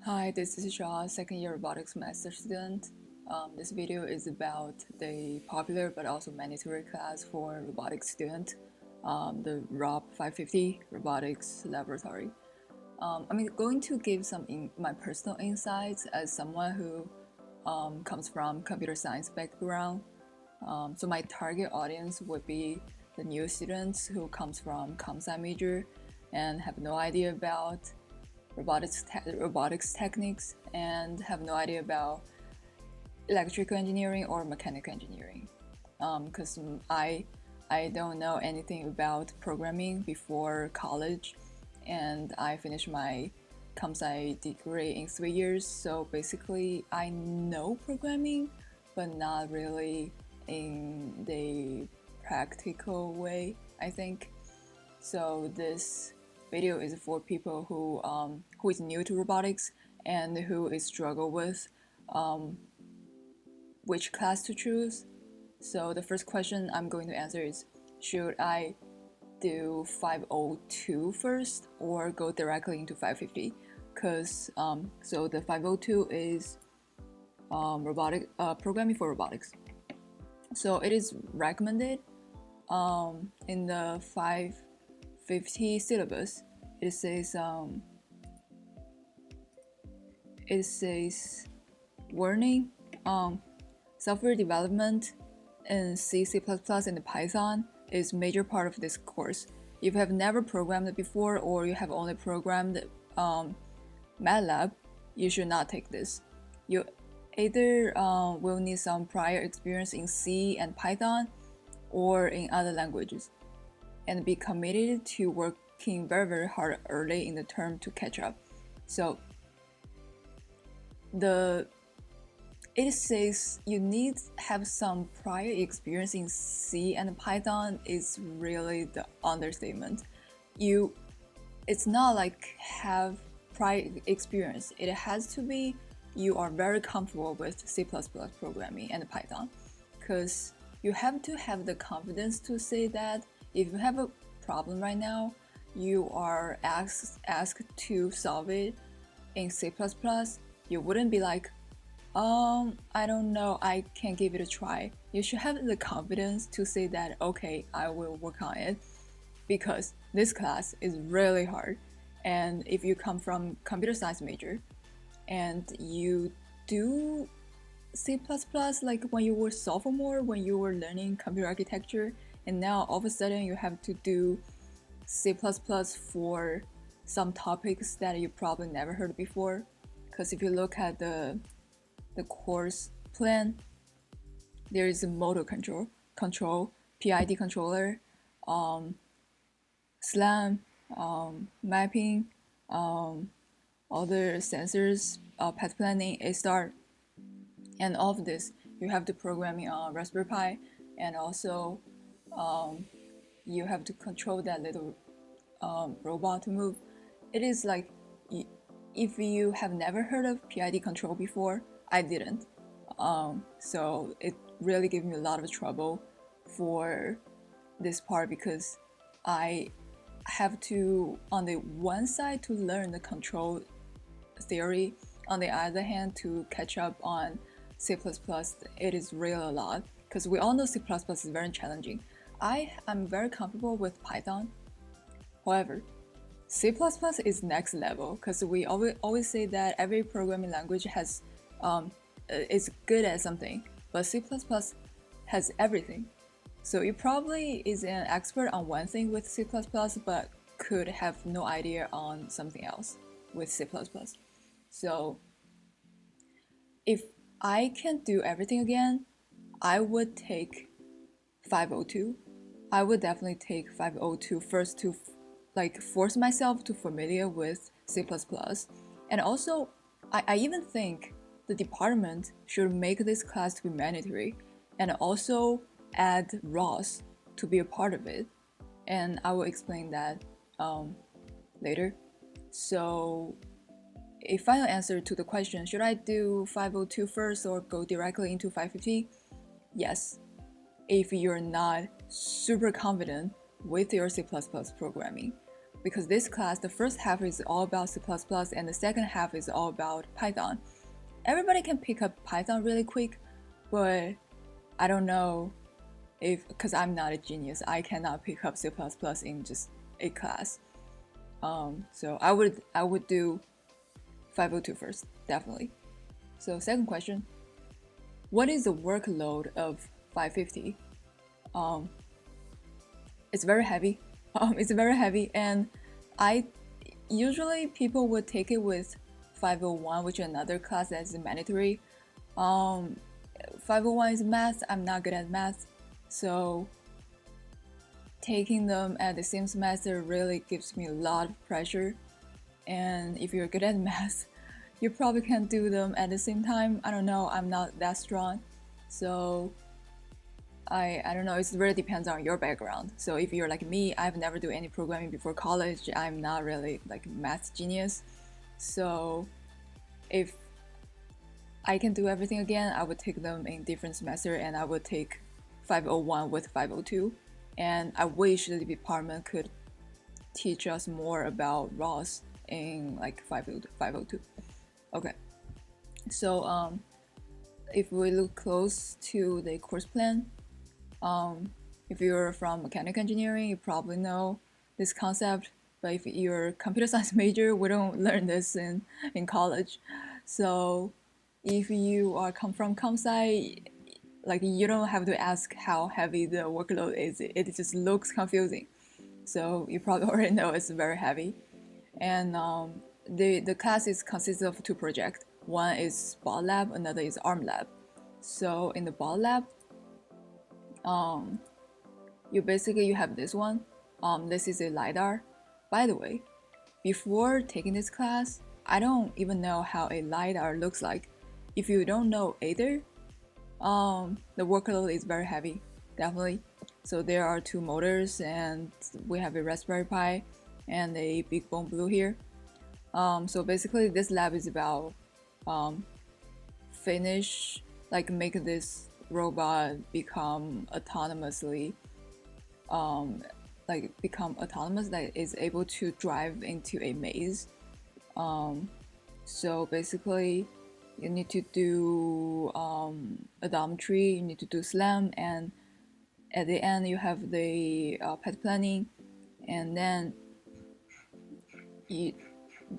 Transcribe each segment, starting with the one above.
Hi, this is Shaw, second year robotics master student. This video is about the popular but also mandatory class for robotics student, the ROB 550 Robotics Laboratory. I'm going to give my personal insights as someone who comes from computer science background. So my target audience would be the new students who comes from comp sci major and have no idea about robotics techniques and have no idea about electrical engineering or mechanical engineering. Because I don't know anything about programming before college, and I finished my comp sci degree in 3 years. So basically, I know programming, but not really in the practical way, I think. So this video is for people who is new to robotics and who is struggle with which class to choose. So the first question I'm going to answer is, should I do 502 first or go directly into 550? Because so the 502 is programming for robotics. So it is recommended in the 550 syllabus. It says warning, software development in C++, and Python is major part of this course. If you have never programmed before or you have only programmed MATLAB, you should not take this. You either will need some prior experience in C and Python or in other languages, and be committed to working very, very hard early in the term to catch up. So it says you need to have some prior experience in C and Python is really the understatement. It's not like have prior experience. It has to be you are very comfortable with C++ programming and Python, because you have to have the confidence to say that if you have a problem right now, you are asked to solve it in C++, you wouldn't be like, I don't know, I can give it a try. You should have the confidence to say that, okay, I will work on it, because this class is really hard. And if you come from computer science major and you do C++ like when you were sophomore, when you were learning computer architecture, and now all of a sudden you have to do C++ for some topics that you probably never heard before. Because if you look at the course plan, there is a motor control, PID controller, SLAM, mapping, other sensors, path planning, A-star, and all of this you have to programming on Raspberry Pi, and also you have to control that little robot to move. It is like, if you have never heard of PID control before, I didn't. So it really gave me a lot of trouble for this part, because I have to, on the one side, to learn the control theory, on the other hand, to catch up on C++. It is really a lot, because we all know C++ is very challenging. I am very comfortable with Python. However, C++ is next level, because we always say that every programming language has is good at something, but C++ has everything. So you probably is an expert on one thing with C++, but could have no idea on something else with C++. So if I can do everything again, I would take 502. I would definitely take 502 first to force myself to familiar with C++. And also, I even think the department should make this class to be mandatory, and also add ROS to be a part of it. And I will explain that later. So a final answer to the question, should I do 502 first or go directly into 550? Yes, if you're not super confident with your C++ programming. because this class, the first half is all about C++ and the second half is all about Python. Everybody can pick up Python really quick, but I don't know if, because I'm not a genius, I cannot pick up C++ in just a class. So I would do 502 first, definitely. So second question, what is the workload of 550? It's very heavy. It's very heavy, and usually people would take it with 501, which is another class that is mandatory. 501 is math. I'm not good at math, so taking them at the same semester really gives me a lot of pressure. And if you're good at math, you probably can't do them at the same time. I don't know, I'm not that strong, so I don't know, it really depends on your background. So if you're like me, I've never do any programming before college, I'm not really like math genius. So if I can do everything again, I would take them in different semester, and I would take 501 with 502. And I wish the department could teach us more about ROS in like 502. Okay, so if we look close to the course plan, if you're from mechanical engineering, you probably know this concept, but if you're a computer science major, we don't learn this in college. So if you are come from comp sci, like you don't have to ask how heavy the workload is, it just looks confusing. So you probably already know it's very heavy. And the classes consist of two projects. One is bot lab, another is arm lab. So in the bot lab, you have this one. This is a LiDAR. By the way, before taking this class, I don't even know how a LiDAR looks like. If you don't know either, the workload is very heavy, definitely. So there are two motors, and we have a Raspberry Pi and a Big Bone Blue here. So basically this lab is about make this robot become autonomous, that is able to drive into a maze. So basically you need to do odometry, you need to do SLAM, and at the end you have the path planning, and then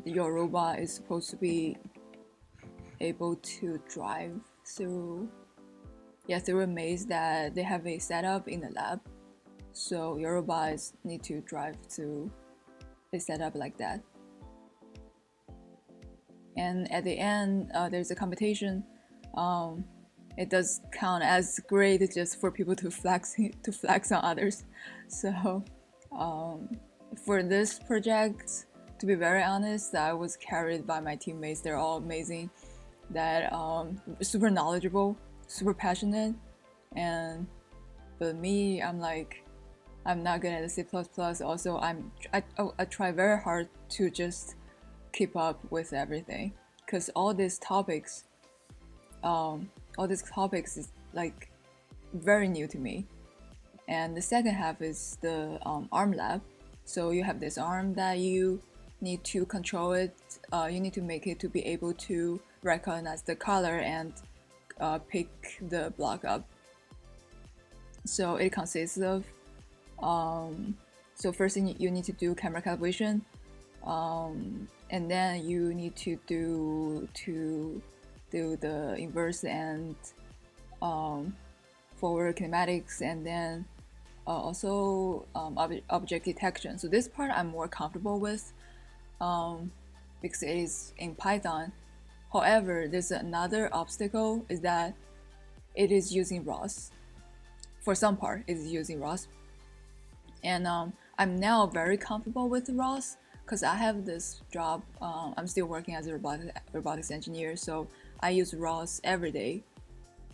your robot is supposed to be able to drive through a maze that they have a setup in the lab. So your robots need to drive through a setup like that. And at the end, there's a competition. It does count as grade just for people to flex on others. So for this project, to be very honest, I was carried by my teammates. They're all amazing, that super knowledgeable, super passionate, but me, I'm not good at the C++. Also, I try very hard to just keep up with everything, because all these topics is like very new to me. And the second half is the arm lab. So you have this arm that you need to control it. You need to make it to be able to recognize the color and pick the block up. So it consists of so first thing you need to do camera calibration, and then you need to do the inverse and forward kinematics, and then also object detection. So this part I'm more comfortable with because it is in Python. However, there's another obstacle, is that it is using ROS. For some part, it is using ROS. And I'm now very comfortable with ROS because I have this job. I'm still working as a robotics engineer, so I use ROS every day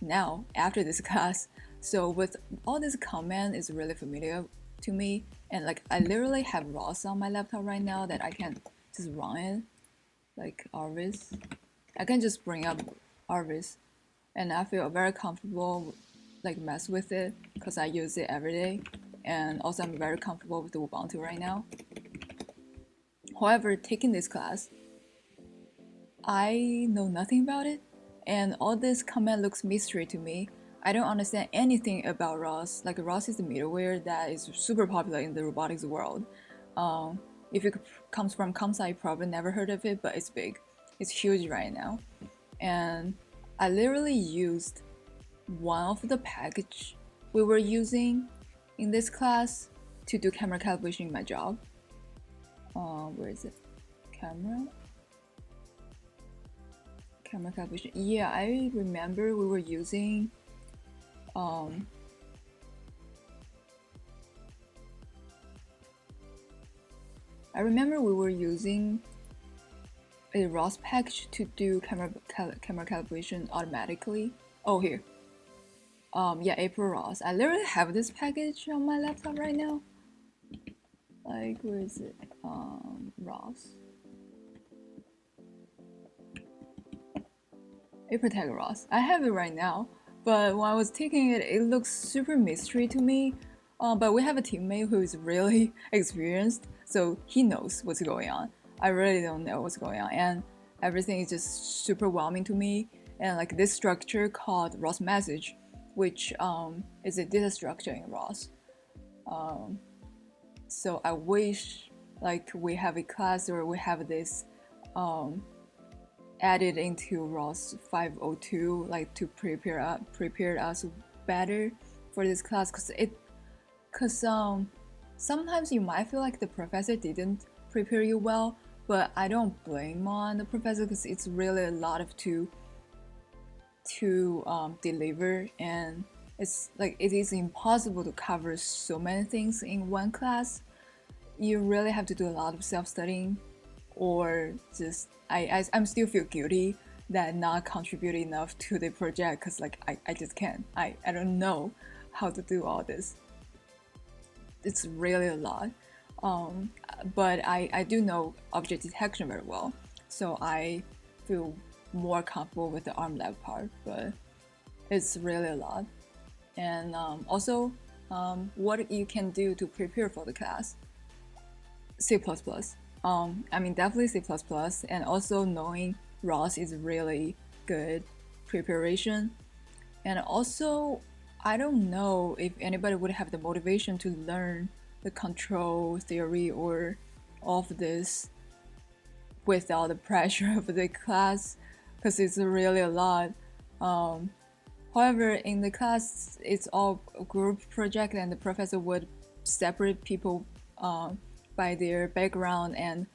now after this class. So with all this command is really familiar to me, and like I literally have ROS on my laptop right now that I can just run it, like Arvis. I can just bring up Arvis, and I feel very comfortable like mess with it because I use it every day. And also I'm very comfortable with the Ubuntu right now. However, taking this class, I know nothing about it, and all this comment looks mystery to me. I don't understand anything about ROS. Like ROS is the middleware that is super popular in the robotics world. If it comes from Kamsa, you probably never heard of it, but it's big. It's huge right now. And I literally used one of the package we were using in this class to do camera calibration in my job. Where is it? Camera calibration. Yeah, I remember we were using a ROS package to do camera calibration automatically. Oh, here. Yeah, April ROS. I literally have this package on my laptop right now. Like, where is it? ROS. April tag ROS. I have it right now, but when I was taking it, it looks super mystery to me. But we have a teammate who is really experienced, so he knows what's going on. I really don't know what's going on, and everything is just super overwhelming to me. And like this structure called ROS message, which is a data structure in ROS. So I wish like we have a class or we have this added into ROS 502, like to prepare us better for this class, because sometimes you might feel like the professor didn't prepare you well, but I don't blame on the professor because it's really a lot of to deliver, and it's like it is impossible to cover so many things in one class. You really have to do a lot of self-studying, or just I'm still feel guilty that not contribute enough to the project because like I just can't. I don't know how to do all this. It's really a lot. But I do know object detection very well, so I feel more comfortable with the arm lab part, but it's really a lot. And also, what you can do to prepare for the class. C++. I mean, definitely C++, and also knowing ROS is really good preparation. And also, I don't know if anybody would have the motivation to learn the control theory or all of this without the pressure of the class, because it's really a lot. However, in the class, it's all a group project, and the professor would separate people by their background and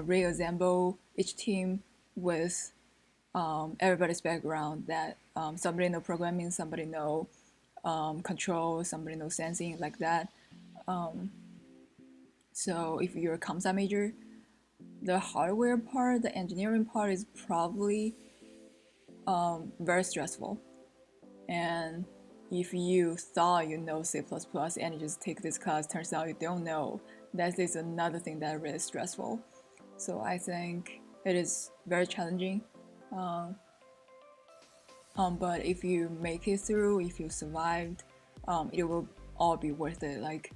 reassemble each team with everybody's background. That somebody know programming, somebody know control, somebody know sensing, like that. So if you're a comp major, the hardware part, the engineering part is probably very stressful. And if you thought you know C++ and you just take this class, turns out you don't know, that is another thing that is really stressful. So I think it is very challenging. But if you make it through, if you survived, it will all be worth it. Like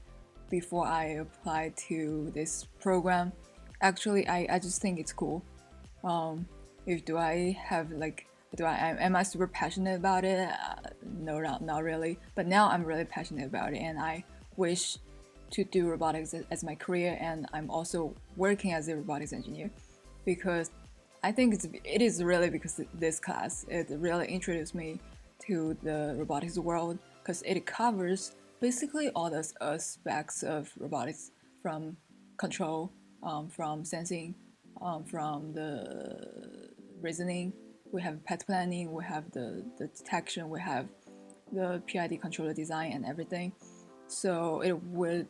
before I applied to this program, actually I just think it's cool. Am I super passionate about it? No, not really. But now I'm really passionate about it, and I wish to do robotics as my career. And I'm also working as a robotics engineer because I think it is really because this class, it really introduced me to the robotics world, because it covers basically all the aspects of robotics, from control, from sensing, from the reasoning. We have path planning, we have the detection, we have the PID controller design and everything. So it would,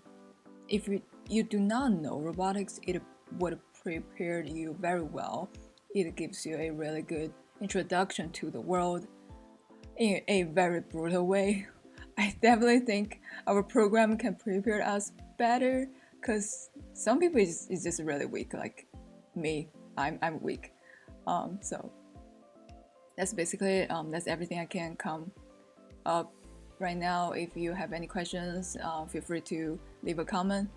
if you do not know robotics, it would prepare you very well. It gives you a really good introduction to the world in a very brutal way. I definitely think our program can prepare us better, because some people is just really weak, like me. I'm weak. So that's basically that's everything I can come up right now. If you have any questions, feel free to leave a comment.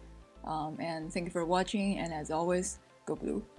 And thank you for watching. And as always, go blue.